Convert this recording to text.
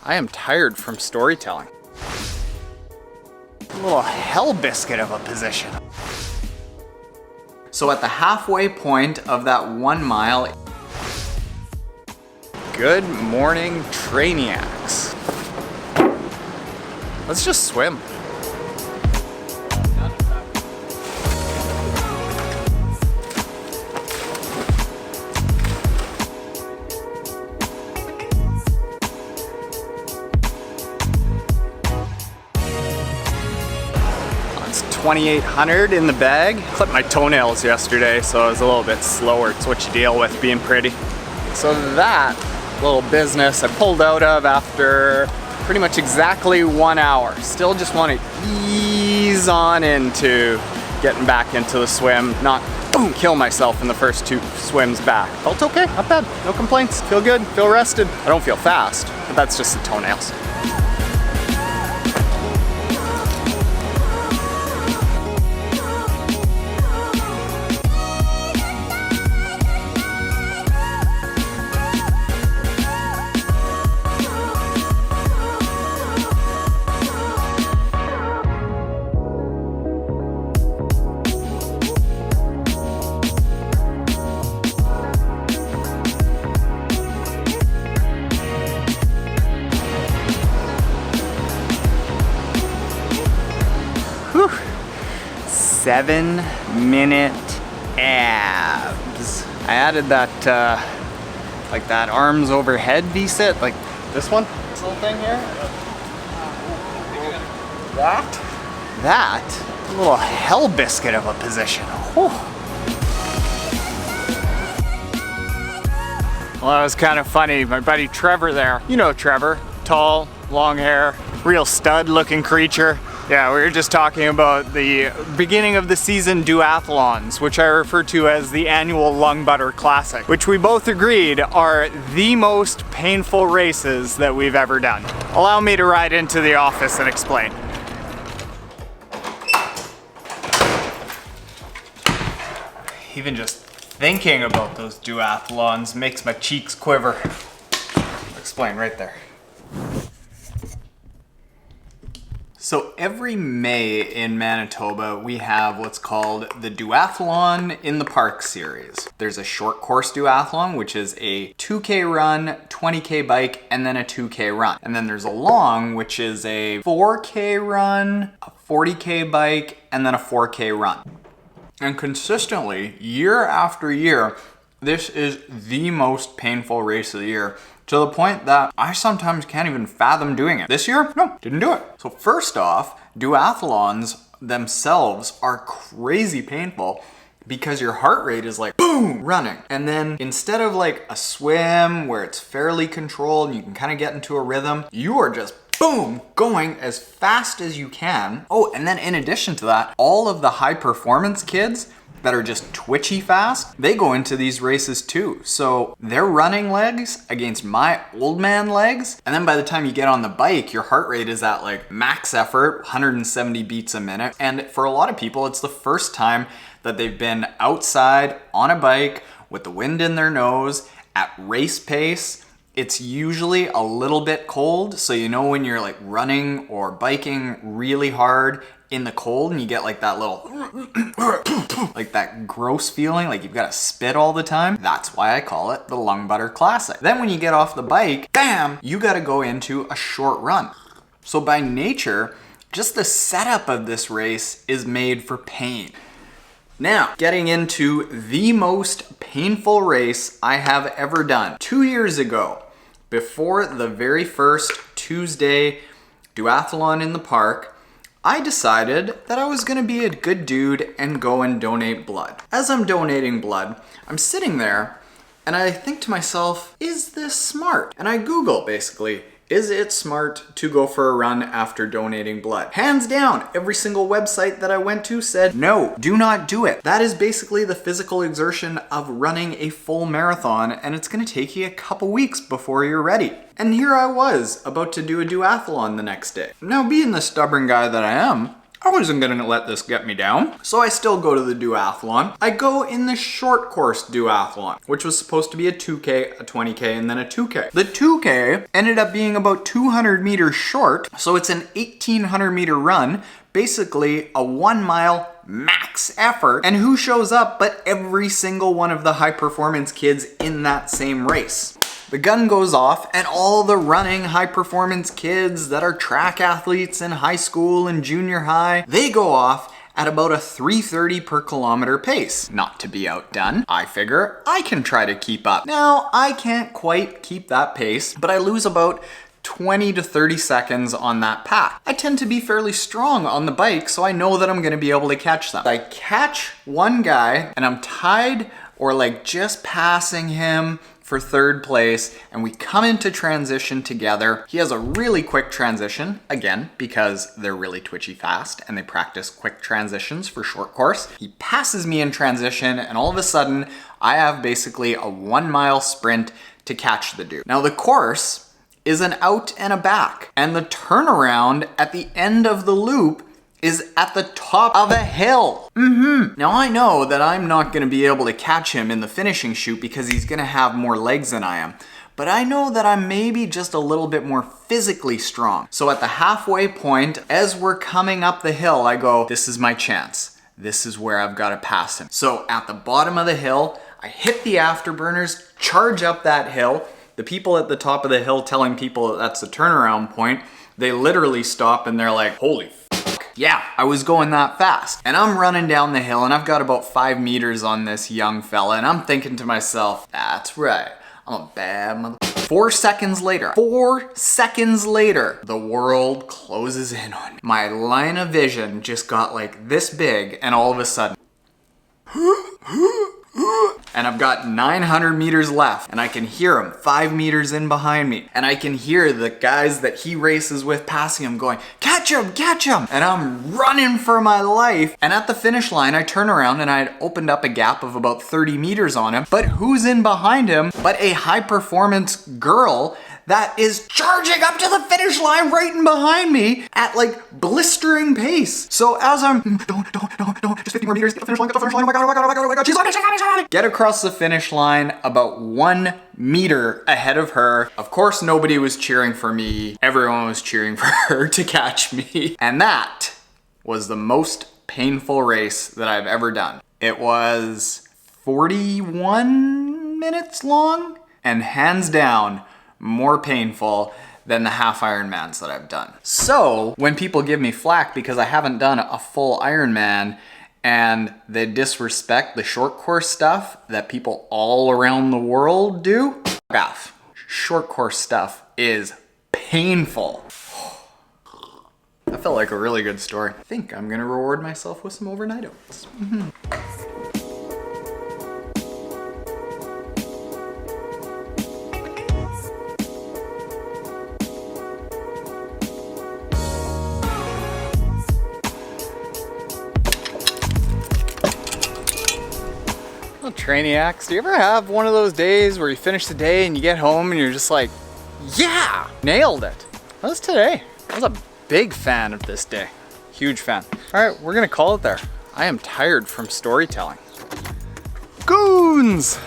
I am tired from storytelling. A little hell biscuit of a position. So at the halfway point of that 1 mile, good morning, Trainiacs. Let's just swim. It's 2,800 in the bag. Clipped my toenails yesterday, so I was a little bit slower. It's what you deal with being pretty. So that little business I pulled out of after pretty much exactly 1 hour. Still just want to ease on into getting back into the swim, not boom, kill myself in the first 2 swims back. Felt okay, not bad, no complaints. Feel good, feel rested. I don't feel fast, but that's just the toenails. Whew. 7-minute abs. I added that, like that arms overhead V-sit, like this one, this little thing here. That, a little hell biscuit of a position. Whew. Well, that was kind of funny. My buddy Trevor there, you know Trevor, tall, long hair, real stud looking creature. Yeah, we were just talking about the beginning of the season duathlons, which I refer to as the annual Lung Butter Classic, which we both agreed are the most painful races that we've ever done. Allow me to ride into the office and explain. Even just thinking about those duathlons makes my cheeks quiver. I'll explain right there. So every May in Manitoba, we have what's called the Duathlon in the Park series. There's a short course duathlon, which is a 2K run, 20K bike, and then a 2K run. And then there's a long, which is a 4K run, a 40K bike, and then a 4K run. And consistently, year after year, this is the most painful race of the year, to the point that I sometimes can't even fathom doing it. This year, no, didn't do it. So first off, duathlons themselves are crazy painful because your heart rate is like boom, running. And then instead of like a swim where it's fairly controlled and you can kind of get into a rhythm, you are just boom, going as fast as you can. Oh, and then in addition to that, all of the high performance kids that are just twitchy fast, they go into these races too. So they're running legs against my old man legs. And then by the time you get on the bike, your heart rate is at like max effort, 170 beats a minute. And for a lot of people, it's the first time that they've been outside on a bike with the wind in their nose at race pace. It's usually a little bit cold. So you know when you're like running or biking really hard in the cold and you get like that little like that gross feeling like you've got to spit all the time. That's why I call it the Lung Butter Classic. Then when you get off the bike, bam, you got to go into a short run. So by nature, just the setup of this race is made for pain. Now, getting into the most painful race I have ever done. 2 years ago, before the very first Tuesday duathlon in the park, I decided that I was gonna be a good dude and go and donate blood. As I'm donating blood, I'm sitting there and I think to myself, is this smart? And I Google basically, is it smart to go for a run after donating blood? Hands down, every single website that I went to said, no, do not do it. That is basically the physical exertion of running a full marathon, and it's gonna take you a couple weeks before you're ready. And here I was, about to do a duathlon the next day. Now, being the stubborn guy that I am, I wasn't gonna let this get me down. So I still go to the duathlon. I go in the short course duathlon, which was supposed to be a 2K, a 20K, and then a 2K. The 2K ended up being about 200 meters short, so it's an 1,800 meter run, basically a 1 mile max effort. And who shows up but every single one of the high performance kids in that same race. The gun goes off and all the running high performance kids that are track athletes in high school and junior high, they go off at about a 3:30 per kilometer pace. Not to be outdone, I figure I can try to keep up. Now, I can't quite keep that pace, but I lose about 20 to 30 seconds on that pack. I tend to be fairly strong on the bike, so I know that I'm gonna be able to catch them. I catch one guy and I'm tied or like just passing him for third place, and we come into transition together. He has a really quick transition, again, because they're really twitchy fast and they practice quick transitions for short course. He passes me in transition, and all of a sudden, I have basically a 1 mile sprint to catch the dude. Now the course is an out and a back, and the turnaround at the end of the loop is at the top of a hill. Now I know that I'm not gonna be able to catch him in the finishing chute because he's gonna have more legs than I am. But I know that I'm maybe just a little bit more physically strong. So at the halfway point, as we're coming up the hill, I go, this is my chance. This is where I've gotta pass him. So at the bottom of the hill, I hit the afterburners, charge up that hill. The people at the top of the hill telling people that that's the turnaround point, they literally stop and they're like, holy f***. Yeah, I was going that fast. And I'm running down the hill and I've got about 5 meters on this young fella, and I'm thinking to myself, that's right, I'm a bad mother. 4 seconds later, the world closes in on me. My line of vision just got like this big, and all of a sudden, and I've got 900 meters left, and I can hear him 5 meters in behind me, and I can hear the guys that he races with passing him going, catch him, catch him, and I'm running for my life. And at the finish line, I turn around and I had opened up a gap of about 30 meters on him, but who's in behind him but a high performance girl that is charging up to the finish line right in behind me at like blistering pace. So as I'm, don't, just 50 more meters, get the finish line, oh my god, she's on it, get across the finish line about 1 meter ahead of her. Of course, nobody was cheering for me. Everyone was cheering for her to catch me. And that was the most painful race that I've ever done. It was 41 minutes long, and hands down, more painful than the half Ironmans that I've done. So when people give me flack because I haven't done a full Ironman and they disrespect the short course stuff that people all around the world do, f*** off. Short course stuff is painful. That felt like a really good story. I think I'm gonna reward myself with some overnight oats. Trainiacs, do you ever have one of those days where you finish the day and you get home and you're just like, yeah, nailed it? That was today. I was a big fan of this day. Huge fan. All right, we're gonna call it there. I am tired from storytelling. Goons!